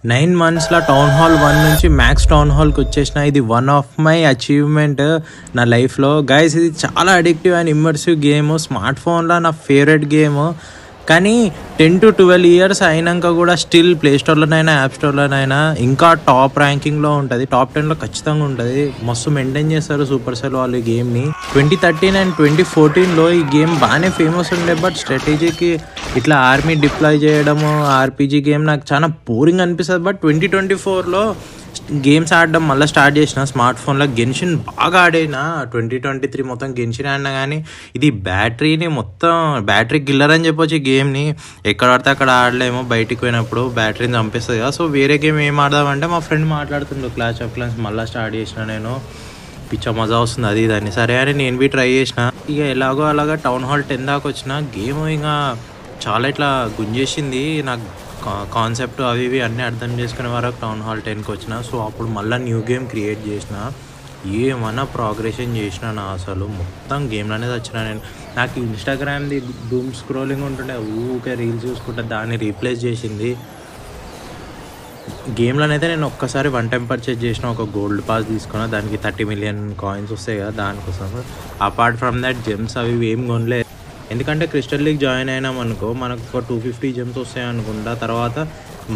9 monthsలో town hall 1 నుంచి max town హాల్కి వచ్చేసిన. ఇది వన్ ఆఫ్ మై అచీవ్మెంట్ నా లైఫ్లో గైస్. ఇది చాలా addictive and immersive game. Smart ఫోన్లో నా ఫేవరెట్ గేమ్. కానీ 10 to 12 years అయినాక కూడా స్టిల్ ప్లే స్టోర్లోనైనా యాప్ స్టోర్లోనైనా ఇంకా టాప్ ర్యాంకింగ్లో ఉంటుంది. టాప్ 10లో ఖచ్చితంగా ఉంటుంది. మస్తు మెయింటైన్ చేస్తారు సూపర్ సెల్ వాళ్ళు ఈ గేమ్ని. 2013 and 2014లో ఈ గేమ్ బాగానే ఫేమస్ ఉండే. బట్ స్ట్రాటజీకి ఇట్లా ఆర్మీ డిప్లాయ్ చేయడము ఆర్పీజీ గేమ్ నాకు చాలా బోరింగ్ అనిపిస్తుంది. బట్ 2024లో గేమ్స్ ఆడడం మళ్ళీ స్టార్ట్ చేసిన స్మార్ట్ ఫోన్లో. గెన్షిన్ బాగా ఆడేనా 2023 మొత్తం గెన్షిన్ ఆడినా. కానీ ఇది బ్యాటరీని మొత్తం బ్యాటరీ కిల్లర్ అని చెప్పొచ్చు ఈ గేమ్ని. ఎక్కడ పడితే అక్కడ ఆడలేము. బయటికి పోయినప్పుడు బ్యాటరీని చంపేస్తుంది కదా. సో వేరే గేమ్ ఏం ఆడదామంటే మా ఫ్రెండ్ మాట్లాడుతుండు క్లాష్ ఆఫ్ క్లాన్స్ మళ్ళీ స్టార్ట్ చేసిన. నేను పిచ్చ మజా వస్తుంది అది దాన్ని. సరే అని నేను బి ట్రై చేసిన. ఇక ఎలాగో అలాగా టౌన్ హాల్ 10 దాకా వచ్చిన. గేమ్ ఇంకా చాలా ఇట్లా గుంజేసింది నాకు. కాన్సెప్ట్ అవి ఇవి అన్నీ అర్థం చేసుకునే వరకు టౌన్ హాల్ 10కి వచ్చిన. సో అప్పుడు మళ్ళీ న్యూ గేమ్ క్రియేట్ చేసిన. ఏమన్నా ప్రోగ్రెషన్ చేసిన నా అసలు మొత్తం గేమ్లోనే వచ్చిన నేను. నాకు ఇన్స్టాగ్రామ్ది డూమ్ స్క్రోలింగ్ ఉంటుండే, ఊకే రీల్స్ చూసుకుంటే దాన్ని రీప్లేస్ చేసింది. గేమ్లోనైతే నేను ఒక్కసారి 1 time పర్చేజ్ చేసిన. ఒక గోల్డ్ పాస్ తీసుకున్నా. దానికి 30 million coins వస్తాయి కదా దానికోసం. అపార్ట్ ఫ్రమ్ దట్ జెమ్స్ అవి ఏం కొనలే. ఎందుకంటే క్రిస్టల్ లీగ్ జాయిన్ అయినాం అనుకో మనకు ఒక 250 gems వస్తాయి అనుకుంటా. తర్వాత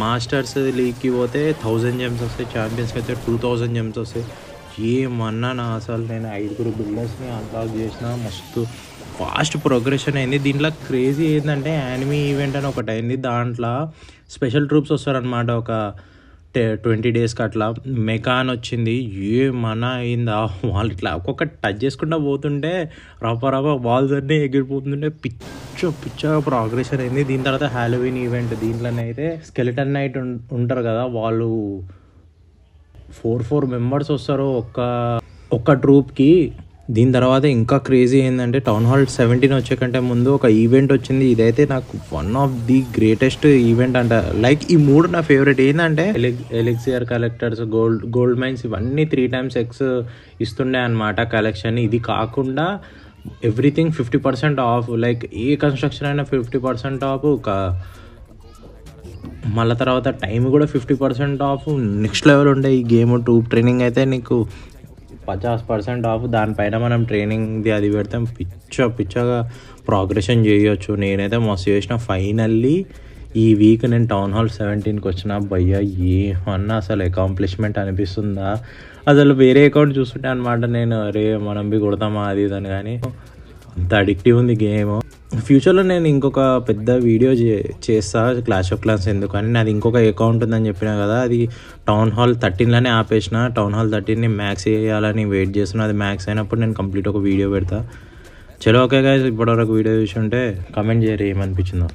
మాస్టర్స్ లీగ్కి పోతే 1000 gems వస్తాయి. ఛాంపియన్స్కి అయితే 2000 gems వస్తాయి. ఏమన్నా నా అసలు నేను 5 బిల్డర్స్ని అన్లాక్ చేసిన. మస్తు ఫాస్ట్ ప్రోగ్రెషన్ అయింది. దీంట్లో క్రేజీ ఏంటంటే యానిమీ ఈవెంట్ అని ఒకటి అయింది. దాంట్లో స్పెషల్ ట్రూప్స్ వస్తారనమాట. ఒక 20 daysకి అట్లా మెకాన్ వచ్చింది. ఏమన్నా అయిందా వాళ్ళు ఇట్లా ఒక్కొక్క టచ్ చేసుకుంటూ పోతుంటే రప బాల్స్ అన్నీ ఎగిరిపోతుంటే పిచ్చ ప్రోగ్రెషన్ అయింది. దీని తర్వాత హ్యాలోవిన్ ఈవెంట్. దీంట్లోనే అయితే స్కెలిటన్ నైట్ ఉంటారు కదా వాళ్ళు 4 members వస్తారు ఒక్క ట్రూప్కి. దీని తర్వాత ఇంకా క్రేజీ ఏంటంటే టౌన్ హాల్ 17 వచ్చే కంటే ముందు ఒక ఈవెంట్ వచ్చింది. ఇదైతే నాకు one of the greatest event అంట. లైక్ ఈ 3 నా ఫేవరెట్. ఏంటంటే ఎలిక్సియర్ కలెక్టర్స్, గోల్డ్ మైన్స్ ఇవన్నీ 3 times X ఇస్తుండే అనమాట కలెక్షన్. ఇది కాకుండా everything 50% of. Like A construction అయినా 50% ఆఫ్. మళ్ళీ తర్వాత టైం కూడా 50% ఆఫ్. నెక్స్ట్ లెవెల్ ఉండే ఈ గేమ్. ట్రూప్ ట్రైనింగ్ అయితే నీకు 50% ఆఫ్. దానిపైన మనం ట్రైనింగ్ది అది పెడితే పిచ్చగా ప్రోగ్రెషన్ చేయొచ్చు. నేనైతే మస్తు చేసిన. ఫైనల్లీ ఈ వీక్ నేను టౌన్ హాల్ 17కి వచ్చిన. భయ్యా ఏమన్నా అసలు అకాంప్లిష్మెంట్ అనిపిస్తుందా అసలు. వేరే అకౌంట్ చూస్తుంటే అనమాట నేను అరే మనం బి కొడతామా అది ఇదని. కానీ అంత అడిక్టివ్ ఉంది గేమ్. ఫ్యూచర్లో నేను ఇంకొక పెద్ద వీడియో చేస్తా క్లాష్ ఆఫ్ క్లాన్స్ ఎందుకని. నాది ఇంకొక అకౌంట్ ఉందని చెప్పినా కదా. అది టౌన్ హాల్ 13లోనే ఆపేసిన. టౌన్ హాల్ 13ని మ్యాక్స్ వేయాలని వెయిట్ చేస్తున్నా. అది మ్యాక్స్ అయినప్పుడు నేను కంప్లీట్ ఒక వీడియో పెడతా. చలో ఓకే గైస్, ఇప్పటివరకు వీడియో చూసి ఉంటే కమెంట్ చేయరు ఏమనిపించిందో.